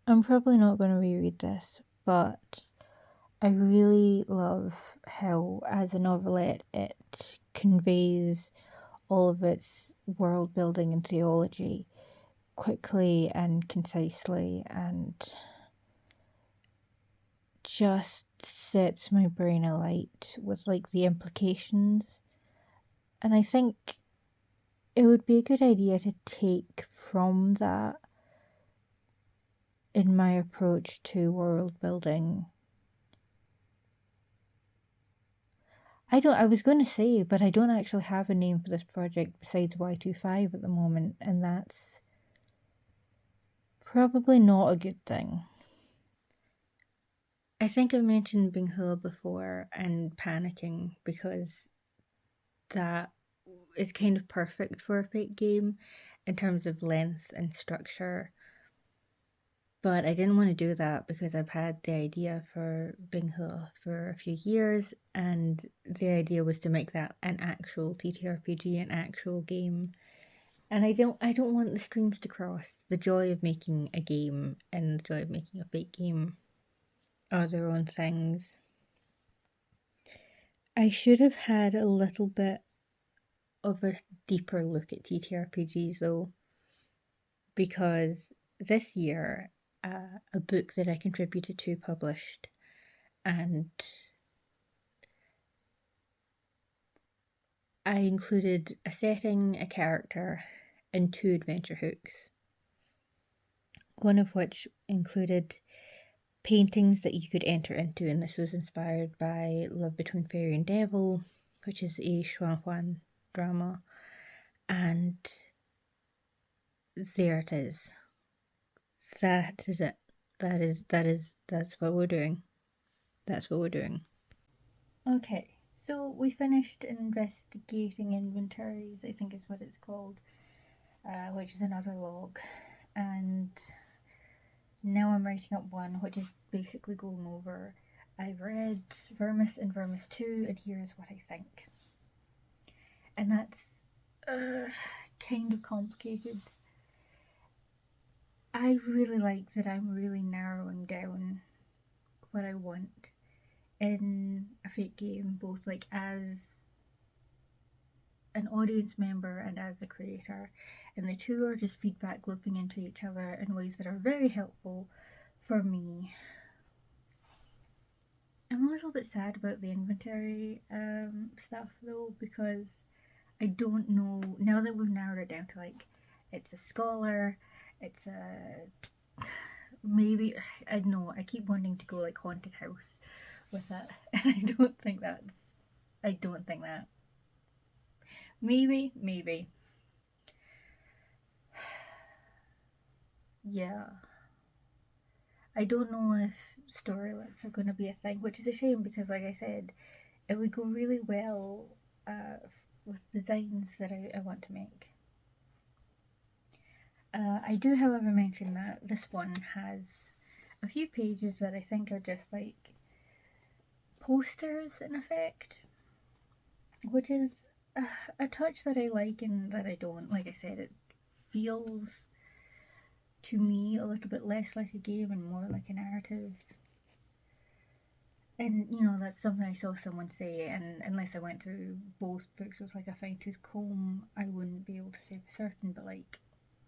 I'm probably not going to reread this, but I really love how, as a novelette, it conveys all of its world building and theology quickly and concisely, and just sets my brain alight with like the implications. And I think it would be a good idea to take from that in my approach to world building. I was going to say, but I don't actually have a name for this project besides Y25 at the moment, and that's probably not a good thing. I think I've mentioned Binghua before and panicking because that is kind of perfect for a fake game in terms of length and structure. But I didn't want to do that because I've had the idea for Binghua for a few years, and the idea was to make that an actual TTRPG, an actual game. And I don't want the streams to cross. The joy of making a game and the joy of making a fake game are their own things. I should have had a little bit of a deeper look at TTRPGs though, because this year a book that I contributed to published, and I included a setting, a character, and 2 adventure hooks. One of which included paintings that you could enter into, and this was inspired by Love Between Fairy and Devil, which is a Xuanhuan drama, and there it is. That is it. That's what we're doing. That's what we're doing. Okay, so we finished investigating inventories, I think is what it's called, which is another log, and now I'm writing up one, which is basically going over, I've read Vermis and Vermis 2, and here's what I think. And that's kind of complicated. I really like that I'm really narrowing down what I want in a fake game, both like as an audience member and as a creator, and the two are just feedback looping into each other in ways that are very helpful for me. I'm a little bit sad about the inventory stuff though, because I don't know, now that we've narrowed it down to like, it's a scholar, it's a, maybe, I don't know, I keep wanting to go like haunted house with it, and I don't think that. Maybe. Yeah. I don't know if storylets are going to be a thing, which is a shame because, like I said, it would go really well with designs that I want to make. I do, however, mention that this one has a few pages that I think are just like posters in effect, which is a touch that I like and that I don't. Like I said, it feels to me a little bit less like a game and more like a narrative. And you know, that's something I saw someone say, and unless I went through both books with like a fine tooth comb, I wouldn't be able to say for certain, but like,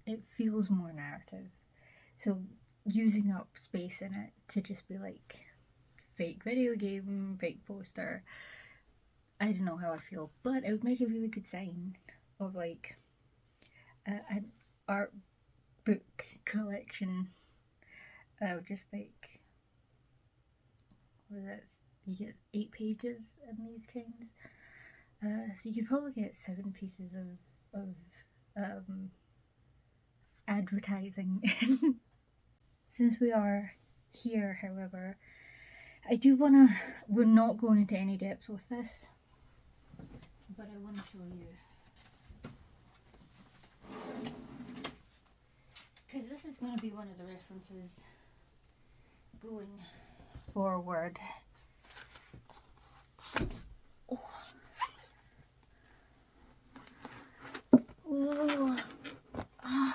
it feels more narrative. So using up space in it to just be like fake video game, fake poster, I don't know how I feel, but it would make a really good sign of like an art book collection of just like, what is it? You get 8 pages in these kinds. So you could probably get 7 pieces of advertising. Since we are here, however, I do wanna, we're not going into any depth with this, but I want to show you, because this is going to be one of the references going forward. Oh. Oh. Oh.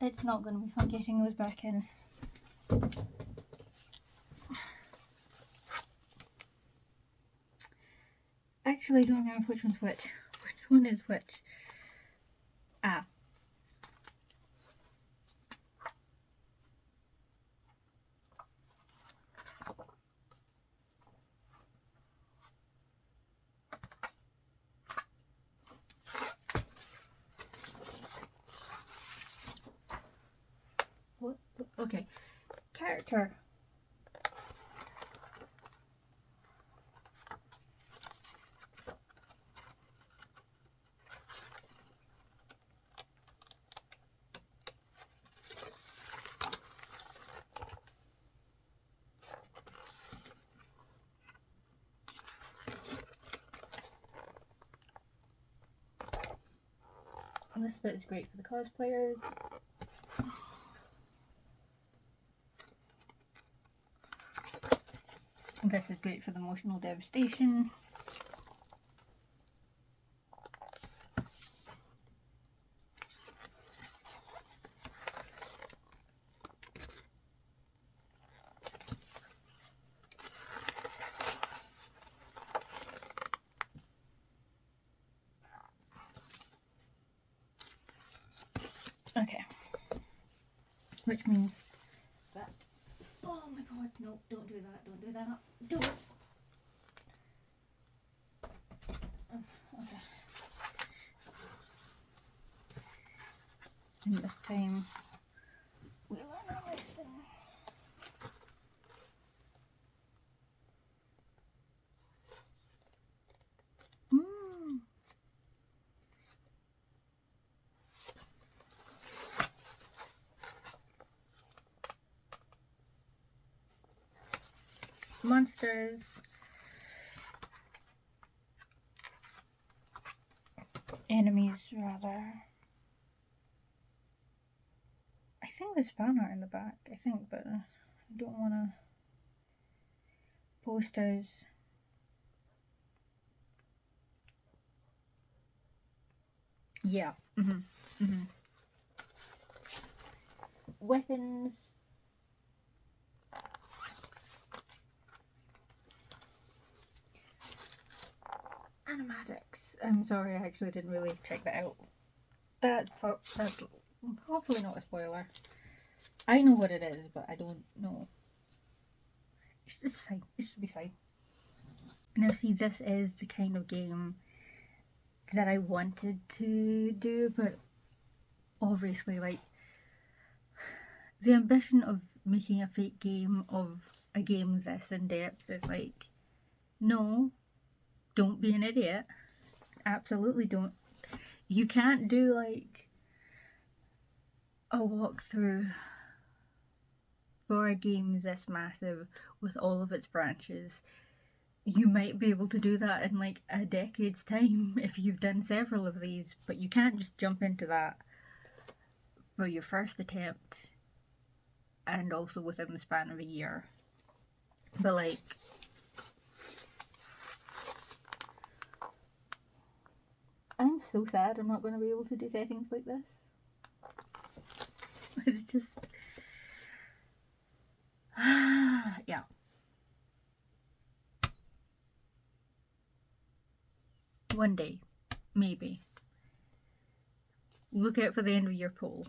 It's not going to be fun getting those back in. Actually, I don't remember which one's which. Which one is which? Ah. What? Okay. Character. And this bit is great for the cosplayers. And this is great for the emotional devastation. Okay. Which means that. Oh my god, no, don't do that, don't do that. Don't. Okay. And this time we learn our lesson. Monsters. Enemies, rather. I think there's fan art in the back, but I don't want to. Posters. Yeah. Weapons. Animatics. I'm sorry, I actually didn't really check that out. That's hopefully not a spoiler. I know what it is, but I don't know. It's just fine. It should be fine. Now see, this is the kind of game that I wanted to do, but obviously, like, the ambition of making a fake game of a game this in depth is like, no, don't be an idiot. Absolutely don't. You can't do like a walkthrough for a game this massive with all of its branches. You might be able to do that in like a decade's time if you've done several of these, but you can't just jump into that for your first attempt and also within the span of a year. But like, I'm so sad I'm not going to be able to do settings like this. It's just yeah. One day, maybe. Look out for the end of your poll.